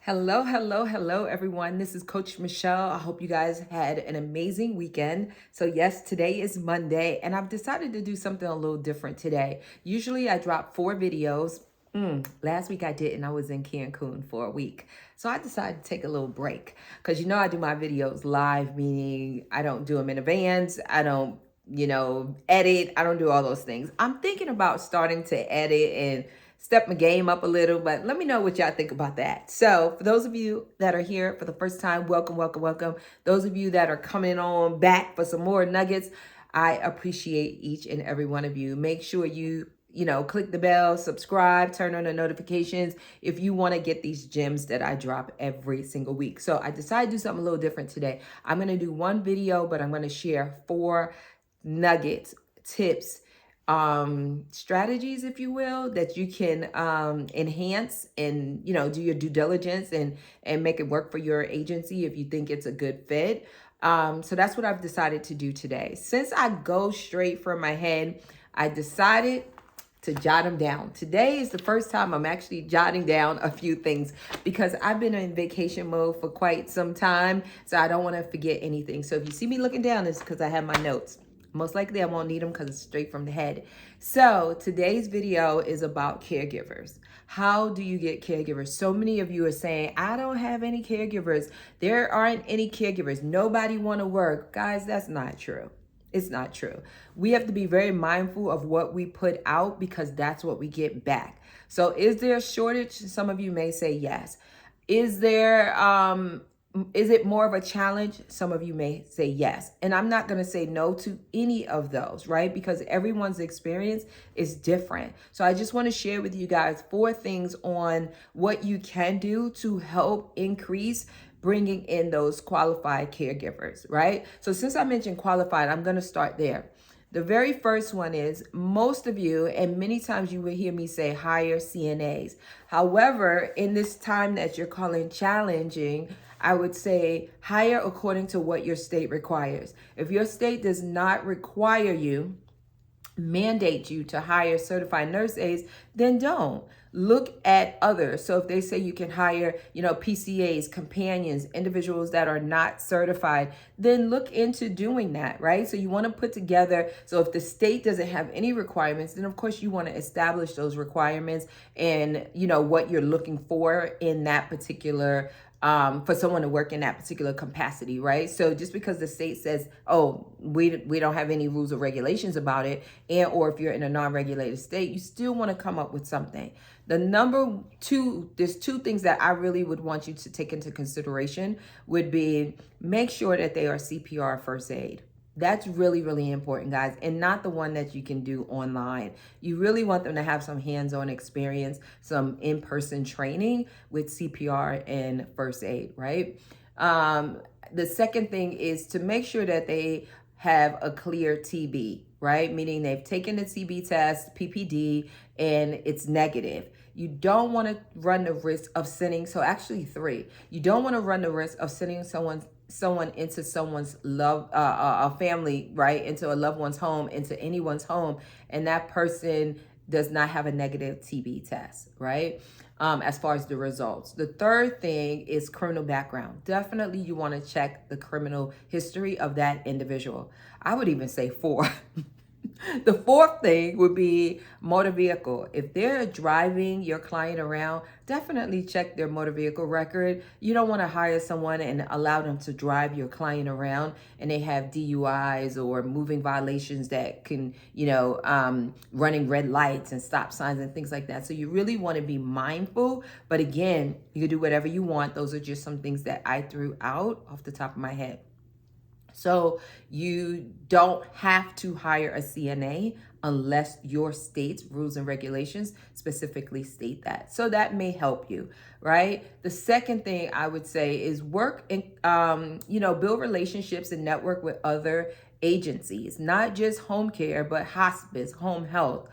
Hello, hello, hello, everyone. This is Coach Michele. I hope you guys had an amazing weekend. So, yes, today is Monday, and I've decided to do something a little different today. Usually, I drop 4 videos. Last week I didn't. I was in Cancun for a week. So, I decided to take a little break because I do my videos live, meaning I don't do them in advance. I don't edit. I don't do all those things. I'm thinking about starting to edit and step my game up a little, but let me know what y'all think about that. So, for those of you that are here for the first time, welcome, welcome, welcome. Those of you that are coming on back for some more nuggets, I appreciate each and every one of you. Make sure you click the bell, subscribe, turn on the notifications if you want to get these gems that I drop every single week. So, I decided to do something a little different today. I'm going to do one video, but I'm going to share 4 nuggets, tips, strategies, if you will, that you can enhance and do your due diligence and make it work for your agency if you think it's a good fit. So that's what I've decided to do today. Since I go straight from my head, I decided to jot them down. Today is the first time I'm actually jotting down a few things because I've been in vacation mode for quite some time, so I don't want to forget anything. So if you see me looking down, it's because I have my notes. Most likely I won't need them because it's straight from the head. So today's video is about caregivers. How do you get caregivers? So many of you are saying, I don't have any caregivers. There aren't any caregivers. Nobody want to work. Guys, that's not true. It's not true. We have to be very mindful of what we put out because that's what we get back. So is there a shortage? Some of you may say yes. Is it more of a challenge? Some of you may say yes. And I'm not going to say no to any of those, right? Because everyone's experience is different. So I just want to share with you guys 4 things on what you can do to help increase bringing in those qualified caregivers, right? So since I mentioned qualified, I'm going to start there. The very first one is most of you, and many times you will hear me say hire CNAs. However, in this time that you're calling challenging, I would say hire according to what your state requires. If your state does not require you, mandate you to hire certified nurse aides, then don't. Look at others. So if they say you can hire, PCAs, companions, individuals that are not certified, then look into doing that, right? So you want to put together, so if the state doesn't have any requirements, then of course you want to establish those requirements and, what you're looking for in that particular for someone to work in that particular capacity, right? So just because the state says, oh, we don't have any rules or regulations about it, and or if you're in a non-regulated state, you still want to come up with something. The number 2, there's 2 things that I really would want you to take into consideration would be make sure that they are CPR first aid. That's really, really important, guys, and not the one that you can do online. You really want them to have some hands-on experience, some in-person training with CPR and first aid, right? The second thing is to make sure that they have a clear TB, right? Meaning they've taken the TB test, PPD, and it's negative. You don't want to run the risk of sending, so actually 3, you don't want to run the risk of sending someone into someone's a family, right, into a loved one's home, into anyone's home, and that person does not have a negative TB test, right? As far as the results. The third thing is criminal background. Definitely you want to check the criminal history of that individual. I would even say 4. The 4th thing would be motor vehicle. If they're driving your client around, definitely check their motor vehicle record. You don't want to hire someone and allow them to drive your client around and they have DUIs or moving violations that can, running red lights and stop signs and things like that. So you really want to be mindful. But again, you can do whatever you want. Those are just some things that I threw out off the top of my head. So you don't have to hire a CNA unless your state's rules and regulations specifically state that. So that may help you, right? The second thing I would say is work and, build relationships and network with other agencies, not just home care, but hospice, home health,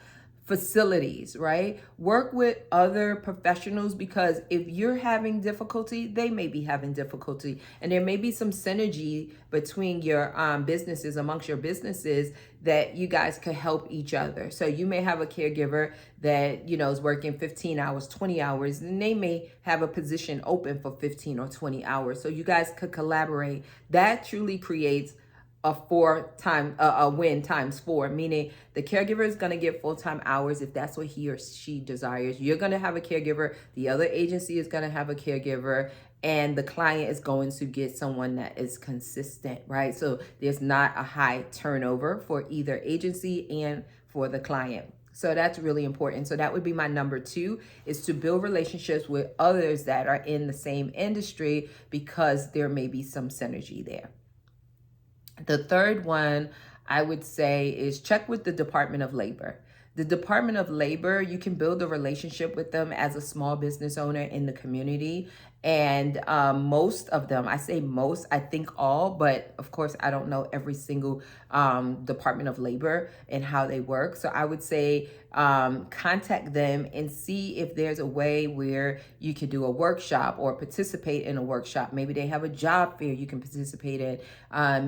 facilities, right? Work with other professionals, because if you're having difficulty, they may be having difficulty. And there may be some synergy between your businesses, amongst your businesses, that you guys could help each other. So you may have a caregiver that, is working 15 hours, 20 hours, and they may have a position open for 15 or 20 hours. So you guys could collaborate. That truly creates a win times four, meaning the caregiver is going to get full-time hours if that's what he or she desires. You're going to have a caregiver, the other agency is going to have a caregiver, and the client is going to get someone that is consistent, right? So there's not a high turnover for either agency and for the client. So that's really important. So that would be my number 2, is to build relationships with others that are in the same industry, because there may be some synergy there. The third one I would say is check with the Department of Labor. The Department of Labor, you can build a relationship with them as a small business owner in the community. And most of them, I say most, I think all, but of course, I don't know every single Department of Labor and how they work. So I would say contact them and see if there's a way where you could do a workshop or participate in a workshop. Maybe they have a job fair you can participate in.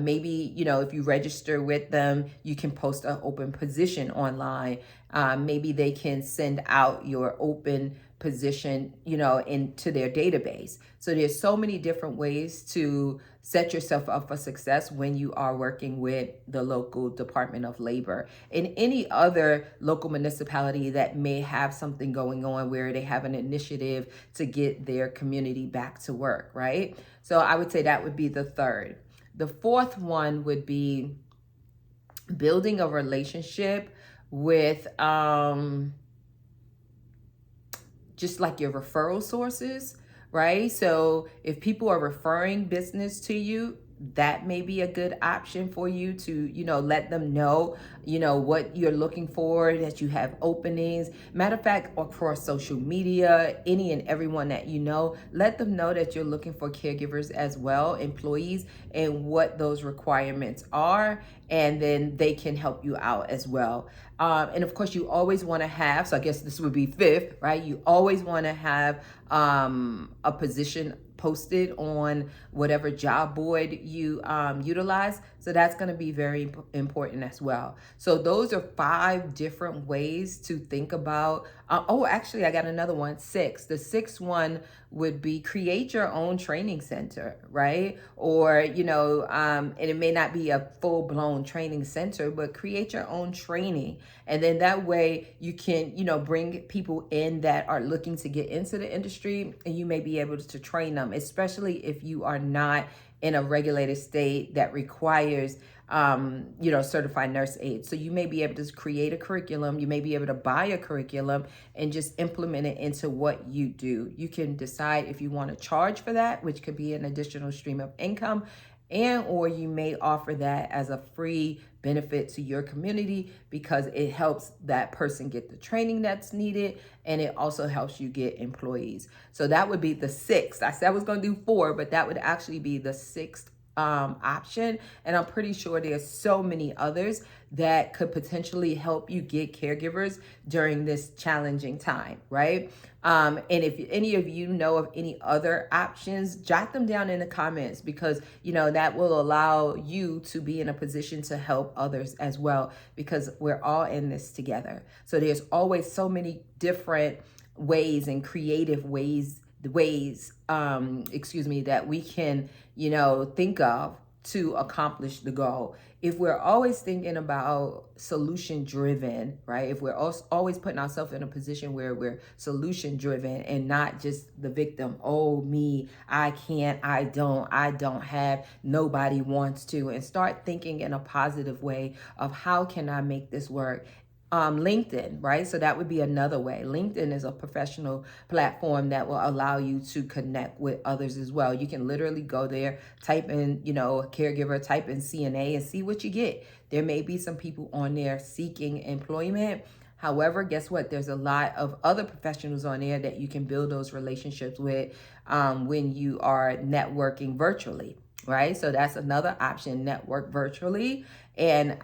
Maybe, if you register with them, you can post an open position online. Maybe they can send out your open position, into their database. So there's so many different ways to set yourself up for success when you are working with the local Department of Labor. And any other local municipality that may have something going on where they have an initiative to get their community back to work, right? So I would say that would be the third. The fourth one would be building a relationship with just like your referral sources, right? So if people are referring business to you, that may be a good option for you to, let them know, what you're looking for, that you have openings. Matter of fact, across social media, any and everyone that let them know that you're looking for caregivers as well, employees, and what those requirements are. And then they can help you out as well. And of course, you always want to have, so I guess this would be fifth, right? You always want to have a position posted on whatever job board you utilize. So that's going to be very important as well. So those are 5 different ways to think about. Actually, I got another one, 6. The 6th one would be create your own training center, right? Or, and it may not be a full-blown training center, but create your own training. And then that way you can, bring people in that are looking to get into the industry, and you may be able to train them, especially if you are not in a regulated state that requires certified nurse aid. So you may be able to create a curriculum. You may be able to buy a curriculum and just implement it into what you do. You can decide if you want to charge for that, which could be an additional stream of income, or you may offer that as a free benefit to your community, because it helps that person get the training that's needed, and it also helps you get employees. So that would be the 6th. I said I was going to do 4, but that would actually be the 6th option. And I'm pretty sure there's so many others that could potentially help you get caregivers during this challenging time, right? And if any of you know of any other options, jot them down in the comments, because that will allow you to be in a position to help others as well, because we're all in this together. So there's always so many different ways and creative ways that we can, think of to accomplish the goal. If we're always thinking about solution driven, right? If we're always putting ourselves in a position where we're solution driven and not just the victim, oh, me, I can't, I don't have, nobody wants to, and start thinking in a positive way of how can I make this work? LinkedIn, right? So that would be another way. LinkedIn is a professional platform that will allow you to connect with others as well. You can literally go there, type in, caregiver, type in CNA, and see what you get. There may be some people on there seeking employment. However, guess what? There's a lot of other professionals on there that you can build those relationships with when you are networking virtually. right? So that's another option, network virtually. And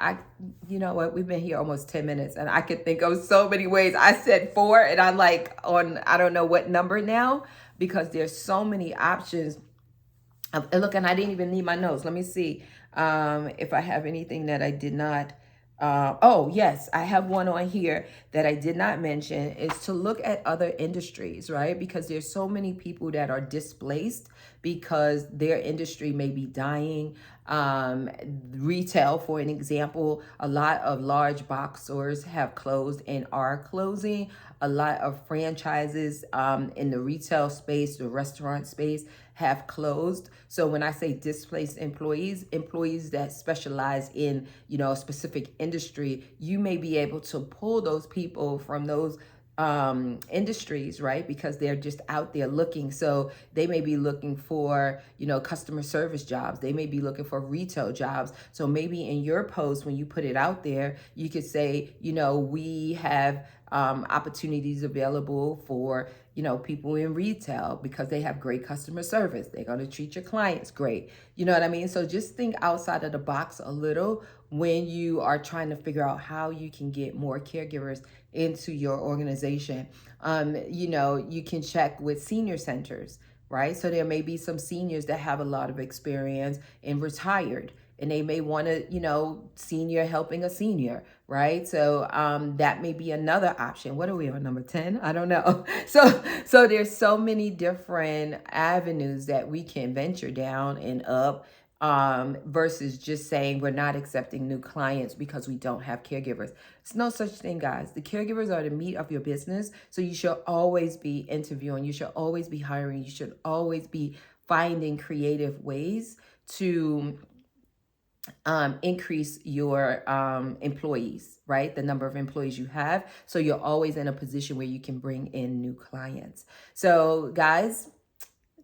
you know what, we've been here almost 10 minutes and I could think of so many ways. I said 4 and I'm like on, I don't know what number now, because there's so many options. And look, and I didn't even need my notes. Let me see if I have anything that I did not. Oh, yes, I have one on here that I did not mention, is to look at other industries, right? Because there's so many people that are displaced because their industry may be dying. Retail, for an example, a lot of large box stores have closed and are closing. A lot of franchises in the retail space, the restaurant space, have closed. So when I say displaced employees, employees that specialize in, you know, a specific industry, you may be able to pull those people from those industries, right? Because they're just out there looking. So they may be looking for, you know, customer service jobs. They may be looking for retail jobs. So maybe in your post, when you put it out there, you could say, you know, we have opportunities available for, you know, people in retail because they have great customer service. They're going to treat your clients great. You know what I mean? So just think outside of the box a little when you are trying to figure out how you can get more caregivers into your organization. You know, you can check with senior centers, right? So there may be some seniors that have a lot of experience and retired, and they may want to, you know, senior helping a senior, right? So that may be another option. What are we on, number 10? I don't know. So there's so many different avenues that we can venture down and up, versus just saying we're not accepting new clients because we don't have caregivers. It's no such thing, guys. The caregivers are the meat of your business. So you should always be interviewing. You should always be hiring. You should always be finding creative ways to increase your employees, right? The number of employees you have. So you're always in a position where you can bring in new clients. So guys,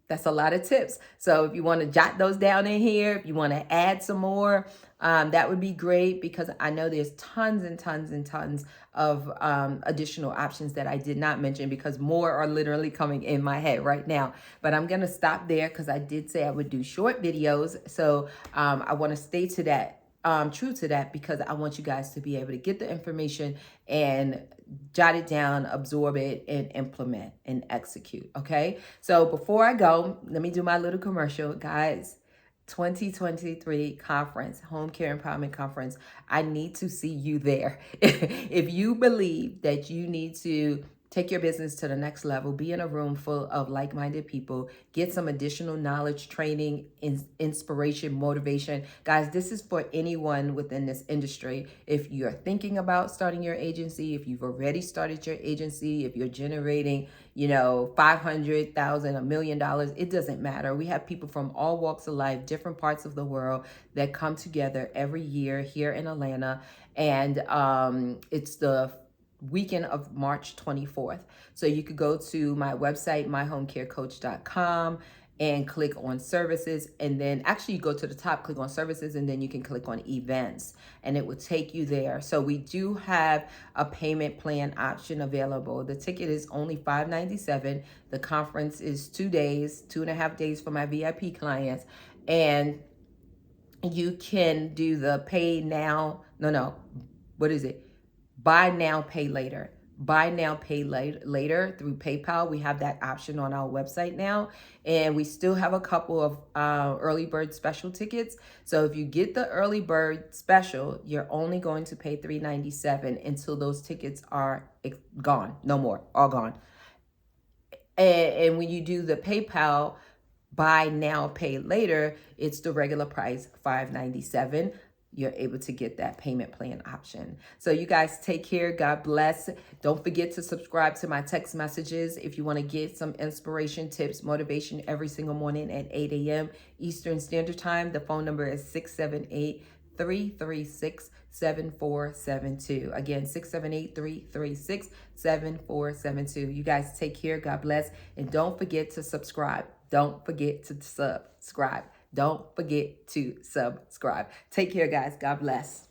that's a lot of tips. So if you want to jot those down in here, if you want to add some more, that would be great, because I know there's tons and tons and tons of additional options that I did not mention, because more are literally coming in my head right now. But I'm going to stop there because I did say I would do short videos. So I want to stay to that. True to that, because I want you guys to be able to get the information and jot it down, absorb it, and implement and execute. Okay. So before I go, let me do my little commercial, guys. 2023 conference, Home Care Empowerment Conference. I need to see you there. If you believe that you need to take your business to the next level, be in a room full of like-minded people, get some additional knowledge, training, inspiration, motivation. Guys, this is for anyone within this industry. If you're thinking about starting your agency, if you've already started your agency, if you're generating, you know, $500,000, $1 million, it doesn't matter. We have people from all walks of life, different parts of the world, that come together every year here in Atlanta. And it's the weekend of March 24th. So you could go to my website, myhomecarecoach.com, and click on services. And then actually you go to the top, click on services, and then you can click on events and it will take you there. So we do have a payment plan option available. The ticket is only $597. The conference is 2 days, 2.5 days for my VIP clients. And you can do the pay now. No, what is it? Buy now, pay later. Buy now, pay later through PayPal. We have that option on our website now. And we still have a couple of early bird special tickets. So if you get the early bird special, you're only going to pay $397 until those tickets are gone. No more, all gone. And when you do the PayPal, buy now, pay later, it's the regular price, $597. You're able to get that payment plan option. So you guys take care. God bless. Don't forget to subscribe to my text messages if you want to get some inspiration, tips, motivation every single morning at 8 a.m. Eastern Standard Time. The phone number is 678-336-7472. Again, 678-336-7472. You guys take care. God bless. And don't forget to subscribe. Don't forget to subscribe. Don't forget to subscribe. Take care, guys. God bless.